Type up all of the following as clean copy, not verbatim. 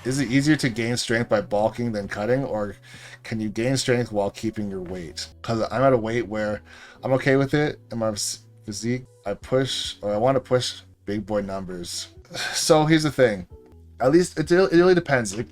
Is it easier to gain strength by bulking than cutting, or can you gain strength while keeping your weight? Because I'm at a weight where I'm okay with it in my physique. I want to push big boy numbers. So here's the thing. At least it really depends. Like,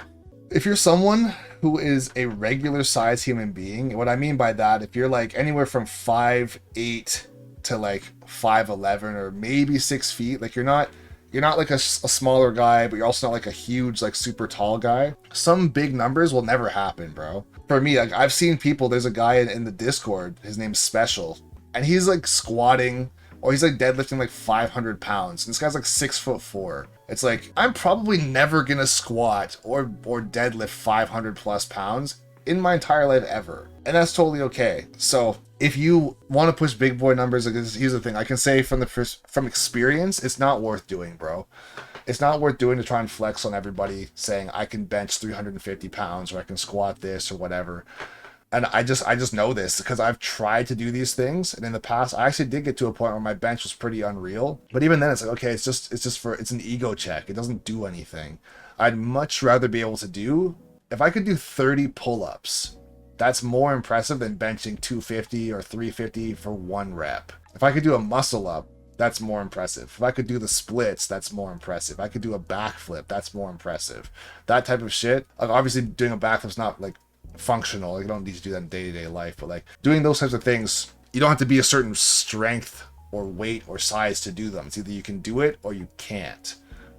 if you're someone who is a regular size human being, what I mean by that, if you're like anywhere from 5'8" to like 5'11" or maybe 6 feet, like you're not like a smaller guy, but you're also not like a huge, like super tall guy. Some big numbers will never happen, bro. For me, like I've seen people, there's a guy in the Discord, his name's Special, and he's like squatting or he's like deadlifting like 500 pounds. And this guy's like 6'4". It's like, I'm probably never gonna squat or deadlift 500 plus pounds in my entire life ever. And that's totally okay. So if you want to push big boy numbers, like here's the thing. I can say from experience, it's not worth doing, bro. It's not worth doing to try and flex on everybody saying I can bench 350 pounds or I can squat this or whatever. And I just know this because I've tried to do these things, and in the past I actually did get to a point where my bench was pretty unreal. But even then, it's like, okay, it's an ego check. It doesn't do anything. I'd much rather be able to do, if I could do 30 pull-ups, that's more impressive than benching 250 or 350 for one rep. If I could do a muscle up, that's more impressive. If I could do the splits, that's more impressive. I could do a backflip, that's more impressive. That type of shit. Like, obviously doing a backflip's not like functional. You don't need to do that in day-to-day life, but like doing those types of things, you don't have to be a certain strength or weight or size to do them. It's either you can do it or you can't,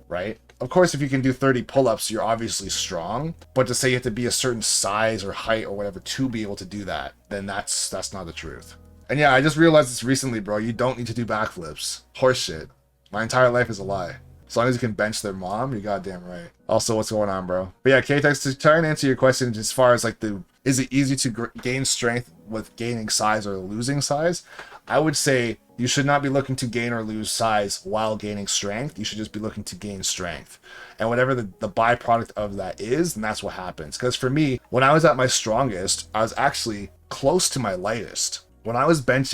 right? Of course, if you can do 30 pull-ups, you're obviously strong, but to say you have to be a certain size or height or whatever to be able to do that, then that's not the truth. And yeah, I just realized this recently, bro. You don't need to do backflips. Horseshit. My entire life is a lie. As long as you can bench their mom, you're goddamn right. Also, what's going on, bro? But yeah, K-Tex, to try and answer your question as far as like is it easy to gain strength with gaining size or losing size? I would say you should not be looking to gain or lose size while gaining strength. You should just be looking to gain strength. And whatever the byproduct of that is, then that's what happens. Because for me, when I was at my strongest, I was actually close to my lightest. When I benched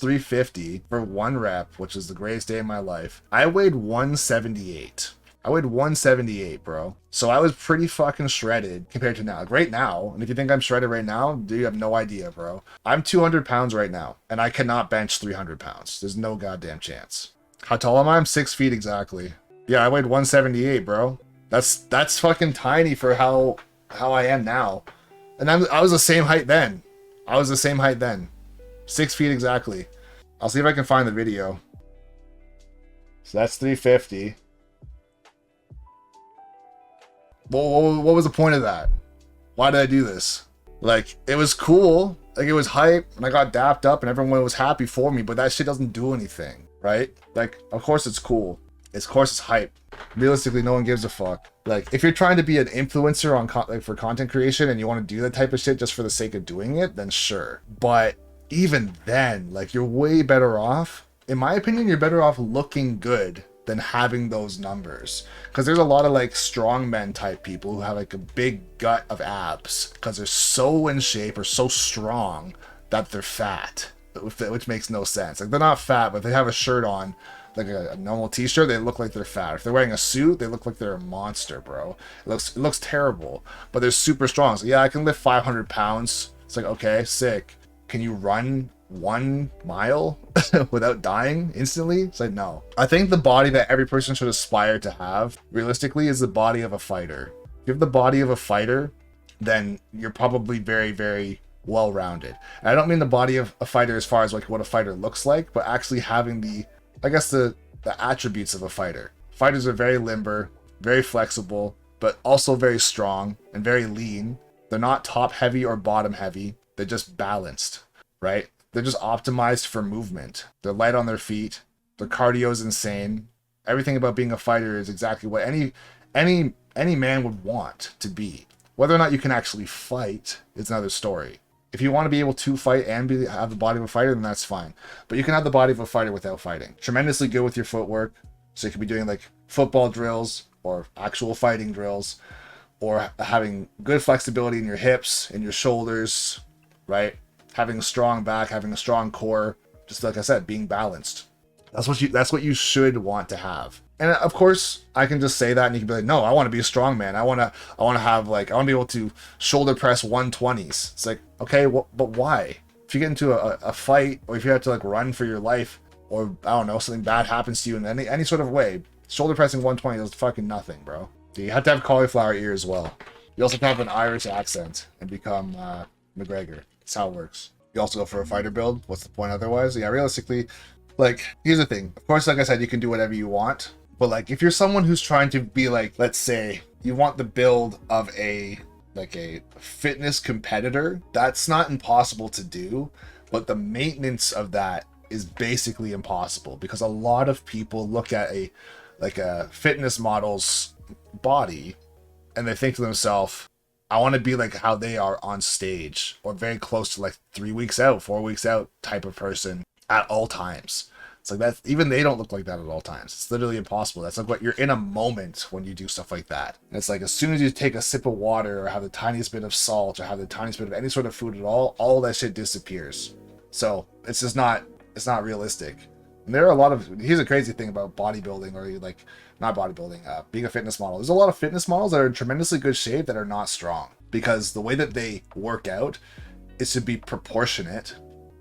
350 for one rep, which is the greatest day of my life, I weighed 178. I weighed 178, bro. So I was pretty fucking shredded compared to now. Like right now, and if you think I'm shredded right now, dude, you have no idea, bro. I'm 200 pounds right now, and I cannot bench 300 pounds. There's no goddamn chance. How tall am I? I'm 6 feet exactly. Yeah, I weighed 178, bro. That's fucking tiny for how I am now. And I was the same height then. 6 feet exactly. I'll see if I can find the video. So that's 350. Well, what was the point of that? Why did I do this? Like, it was cool. Like, it was hype, and I got dapped up, and everyone was happy for me, but that shit doesn't do anything, right? Like, of course it's cool. Of course it's hype. Realistically, no one gives a fuck. Like, if you're trying to be an influencer on for content creation and you want to do that type of shit just for the sake of doing it, then sure. But even then, like, you're way better off. In my opinion, you're better off looking good than having those numbers. Because there's a lot of like strongmen type people who have like a big gut of abs because they're so in shape or so strong that they're fat, which makes no sense. Like, they're not fat, but they have a shirt on, like a normal t-shirt, they look like they're fat. If they're wearing a suit, they look like they're a monster, bro. It looks terrible, but they're super strong. So yeah, I can lift 500 pounds. It's like, okay, sick. Can you run 1 mile without dying instantly? It's like, no. I think the body that every person should aspire to have, realistically, is the body of a fighter. If you have the body of a fighter, then you're probably very, very well-rounded. And I don't mean the body of a fighter as far as like what a fighter looks like, but actually having the attributes of a fighter. Fighters are very limber, very flexible, but also very strong and very lean. They're not top heavy or bottom heavy. They're just balanced, right? They're just optimized for movement. They're light on their feet. Their cardio is insane. Everything about being a fighter is exactly what any man would want to be. Whether or not you can actually fight is another story. If you want to be able to fight and have the body of a fighter, then that's fine. But you can have the body of a fighter without fighting. Tremendously good with your footwork. So you could be doing like football drills or actual fighting drills, or having good flexibility in your hips and your shoulders, right? Having a strong back, having a strong core. Just like I said, being balanced. That's what you should want to have. And of course, I can just say that, and you can be like, "No, I want to be a strong man. I want to have like, I want to be able to shoulder press 120s." It's like, okay, but why? If you get into a fight, or if you have to like run for your life, or I don't know, something bad happens to you in any sort of way, shoulder pressing 120 does fucking nothing, bro. You have to have cauliflower ear as well. You also have to have an Irish accent and become McGregor. That's how it works. You also go for a fighter build. What's the point otherwise? Yeah, realistically, like, here's the thing. Of course, like I said, you can do whatever you want. But like, if you're someone who's trying to be like, let's say you want the build of a fitness competitor, that's not impossible to do, but the maintenance of that is basically impossible, because a lot of people look at a fitness model's body and they think to themselves, I want to be like how they are on stage, or very close to like 3 weeks out, 4 weeks out type of person at all times. It's like that. Even they don't look like that at all times. It's literally impossible. That's like what you're in a moment when you do stuff like that. And it's like, as soon as you take a sip of water, or have the tiniest bit of salt, or have the tiniest bit of any sort of food at all that shit disappears. So it's just not, it's not realistic. And there are a lot of, here's a crazy thing about bodybuilding, or like, not bodybuilding, being a fitness model. There's a lot of fitness models that are in tremendously good shape that are not strong, because the way that they work out is to be proportionate,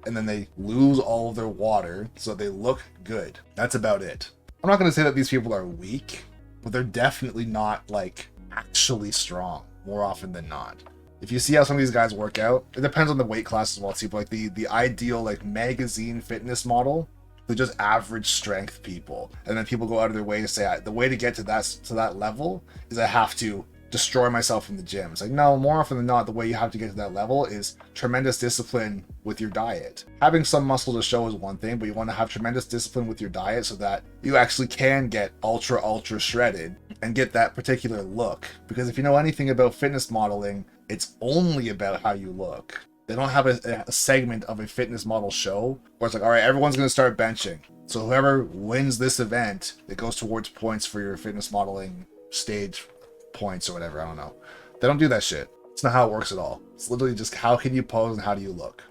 and then they lose all of their water so they look good. That's about it. I'm not going to say that these people are weak, but they're definitely not like actually strong more often than not. If you see how some of these guys work out, it depends on the weight class as well too. But like the ideal like magazine fitness model, they're just average strength people, and then people go out of their way to say, the way to get to that level is I have to destroy myself in the gym. It's like, no, more often than not, the way you have to get to that level is tremendous discipline with your diet. Having some muscle to show is one thing, but you want to have tremendous discipline with your diet so that you actually can get ultra shredded and get that particular look. Because if you know anything about fitness modeling, it's only about how you look. They don't have a segment of a fitness model show where it's like, all right, everyone's going to start benching, so whoever wins this event, it goes towards points for your fitness modeling stage points or whatever. I don't know. They don't do that shit. It's not how it works at all. It's literally just how can you pose and how do you look.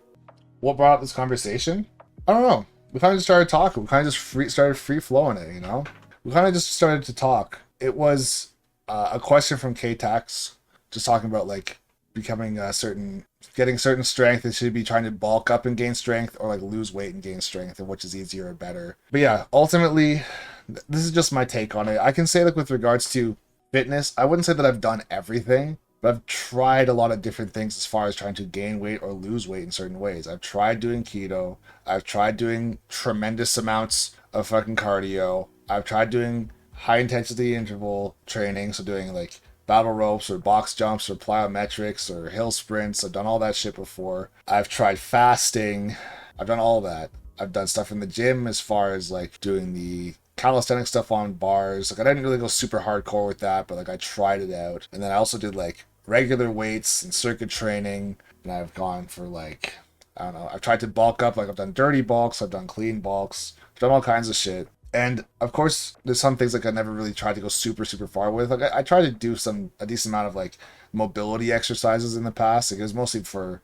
What brought up this conversation? I don't know. We kind of just started talking. We kind of just started free flowing it, you know? We kind of just started to talk. It was a question from K-Tax, just talking about like becoming getting certain strength, and should be trying to bulk up and gain strength, or like lose weight and gain strength, and which is easier or better. But yeah, ultimately, this is just my take on it. I can say, like, with regards to fitness, I wouldn't say that I've done everything, but I've tried a lot of different things as far as trying to gain weight or lose weight in certain ways. I've tried doing keto. I've tried doing tremendous amounts of fucking cardio. I've tried doing high intensity interval training, so doing like battle ropes or box jumps or plyometrics or hill sprints. I've done all that shit before. I've tried fasting. I've done all that. I've done stuff in the gym as far as like doing the calisthenic stuff on bars. Like, I didn't really go super hardcore with that, but like I tried it out. And then I also did like regular weights and circuit training, and I've gone for like, I don't know, I've tried to bulk up. Like, I've done dirty bulks, I've done clean bulks, I've done all kinds of shit. And of course, there's some things like I never really tried to go super far with. Like, I tried to do a decent amount of like mobility exercises in the past. Like, it was mostly for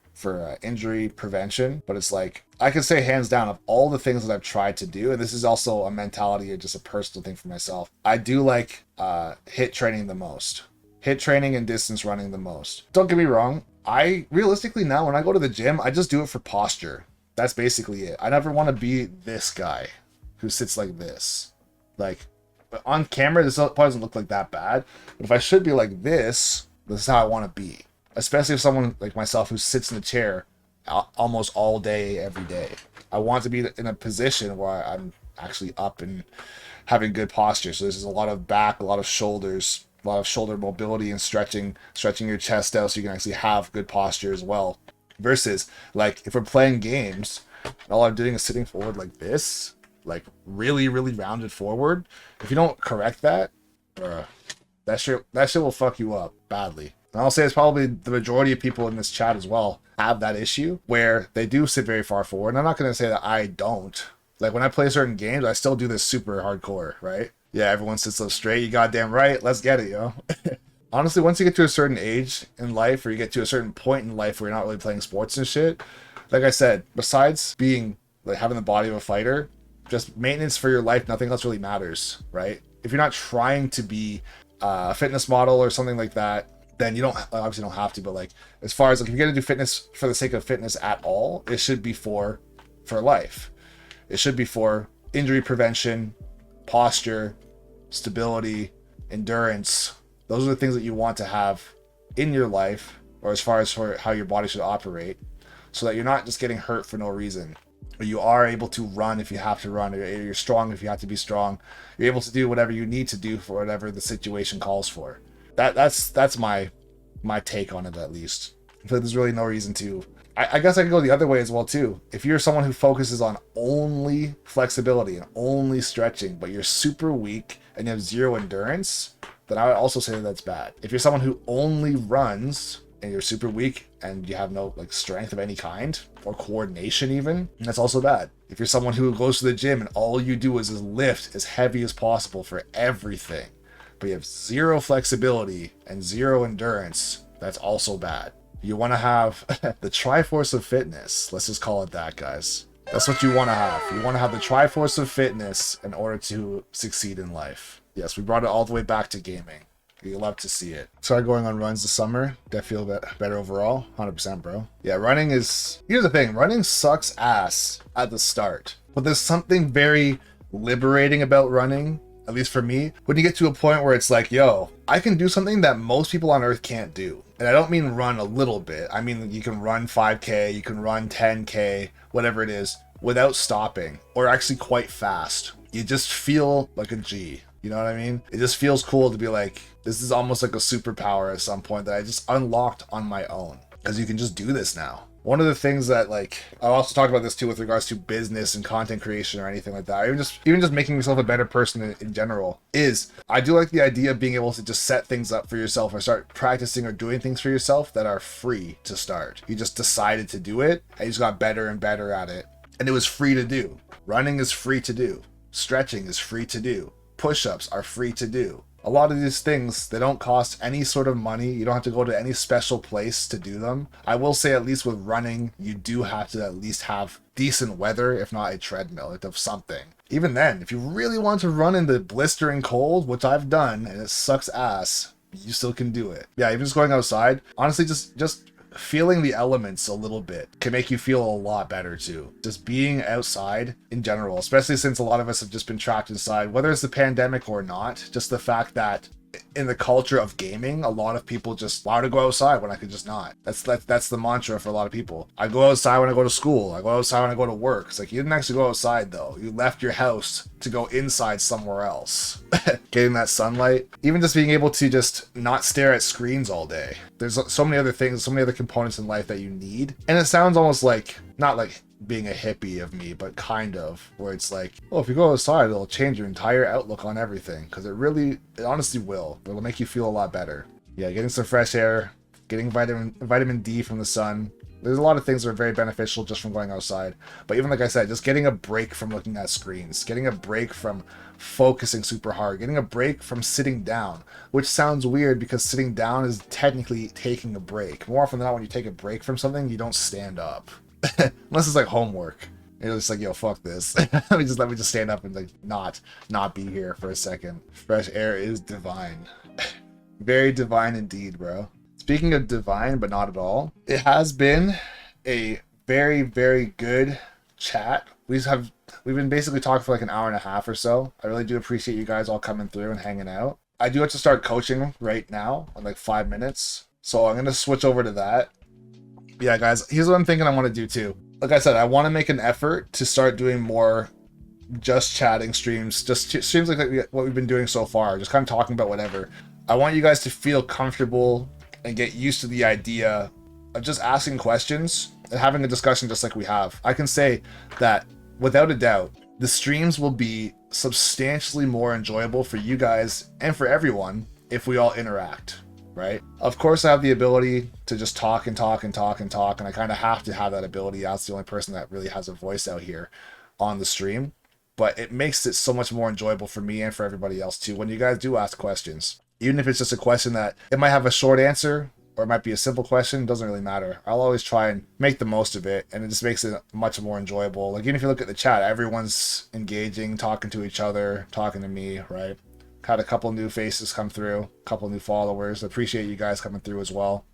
injury prevention. But it's like, I can say hands down, of all the things that I've tried to do, and this is also a mentality or just a personal thing for myself, I do like HIIT training the most. HIIT training and distance running the most. Don't get me wrong, I realistically now, when I go to the gym, I just do it for posture. That's basically it. I never want to be this guy who sits like this. Like, on camera, this probably doesn't look like that bad, but if I should be like this is how I want to be. Especially if someone like myself who sits in the chair almost all day, every day. I want to be in a position where I'm actually up and having good posture. So there's a lot of back, a lot of shoulders, a lot of shoulder mobility and stretching your chest out so you can actually have good posture as well. Versus, like, if we're playing games, and all I'm doing is sitting forward like this, like really rounded forward. If you don't correct that, that shit will fuck you up badly. And I'll say it's probably the majority of people in this chat as well have that issue where they do sit very far forward. And I'm not going to say that I don't. Like, when I play certain games, I still do this super hardcore, right? Yeah, everyone sits up straight. You goddamn right. Let's get it, yo. Honestly, once you get to a certain age in life, or you get to a certain point in life where you're not really playing sports and shit, like I said, besides being like having the body of a fighter, just maintenance for your life, nothing else really matters, right? if you're not trying to be a fitness model or something like that, then you obviously don't have to. But like, as far as like, if you're gonna do fitness for the sake of fitness at all, it should be for life. It should be for injury prevention, posture, stability, endurance. Those are the things that you want to have in your life, or as far as for how your body should operate, so that you're not just getting hurt for no reason. Or you are able to run if you have to run, or you're strong if you have to be strong. You're able to do whatever you need to do for whatever the situation calls for. That's my take on it, at least. I feel like there's really no reason to. I guess I can go the other way as well too. If you're someone who focuses on only flexibility and only stretching, but you're super weak and you have zero endurance, then I would also say that's bad. If you're someone who only runs and you're super weak and you have no like strength of any kind or coordination even, that's also bad. If you're someone who goes to the gym and all you do is lift as heavy as possible for everything, but you have zero flexibility and zero endurance, that's also bad. You want to have the Triforce of Fitness. Let's just call it that, guys. That's what you want to have. You want to have the Triforce of Fitness in order to succeed in life. Yes, we brought it all the way back to gaming. You love to see it. Started going on runs this summer. Definitely feel better overall. 100%, bro. Yeah, running is... Here's the thing. Running sucks ass at the start. But there's something very liberating about running, at least for me, when you get to a point where it's like, yo, I can do something that most people on earth can't do. And I don't mean run a little bit. I mean, you can run 5K, you can run 10K, whatever it is, without stopping, or actually quite fast. You just feel like a G. You know what I mean? It just feels cool to be like, this is almost like a superpower at some point that I just unlocked on my own. Because you can just do this now. One of the things that, like, I'll also talk about this too with regards to business and content creation or anything like that, even just making yourself a better person in general, is I do like the idea of being able to just set things up for yourself or start practicing or doing things for yourself that are free to start. You just decided to do it and you just got better and better at it. And it was free to do. Running is free to do. Stretching is free to do. Push-ups are free to do. A lot of these things, they don't cost any sort of money. You don't have to go to any special place to do them. I will say, at least with running, you do have to at least have decent weather, if not a treadmill, of something. Even then, if you really want to run in the blistering cold, which I've done, and it sucks ass, you still can do it. Yeah, even just going outside, honestly, just feeling the elements a little bit can make you feel a lot better too. Just being outside in general, especially since a lot of us have just been trapped inside, whether it's the pandemic or not, just the fact that in the culture of gaming, a lot of people just want to go outside when I could just not. That's the mantra for a lot of people. I go outside when I go to school. I go outside when I go to work. It's like, you didn't actually go outside though. You left your house to go inside somewhere else. Getting that sunlight. Even just being able to just not stare at screens all day. There's so many other things, so many other components in life that you need. And it sounds almost like, not like being a hippie of me, but kind of, where it's like, well, if you go outside, it'll change your entire outlook on everything, because it honestly will. It'll make you feel a lot better. Yeah, getting some fresh air, getting vitamin D from the sun. There's a lot of things that are very beneficial just from going outside. But even like I said, just getting a break from looking at screens, getting a break from focusing super hard, getting a break from sitting down, which sounds weird because sitting down is technically taking a break. More often than not, when you take a break from something, you don't stand up. Unless it's like homework. You're just like, yo, fuck this. let me just stand up and like not be here for a second. Fresh air is divine. Very divine indeed, bro. Speaking of divine, but not at all, it has been a very, very good chat. We've been basically talking for like an hour and a half or so. I really do appreciate you guys all coming through and hanging out. I do have to start coaching right now in like 5 minutes. So I'm going to switch over to that. Yeah, guys, here's what I'm thinking I want to do too. Like I said, I want to make an effort to start doing more just chatting streams, just streams like what we've been doing so far, just kind of talking about whatever. I want you guys to feel comfortable and get used to the idea of just asking questions and having a discussion just like we have. I can say that without a doubt, the streams will be substantially more enjoyable for you guys and for everyone if we all interact. Right? Of course, I have the ability to just talk and talk and talk and talk, and I kind of have to have that ability. That's the only person that really has a voice out here on the stream. But it makes it so much more enjoyable for me and for everybody else too when you guys do ask questions. Even if it's just a question that it might have a short answer or it might be a simple question, it doesn't really matter. I'll always try and make the most of it, and it just makes it much more enjoyable. Like, even if you look at the chat, everyone's engaging, talking to each other, talking to me, right? Had a couple new faces come through, a couple new followers. Appreciate you guys coming through as well.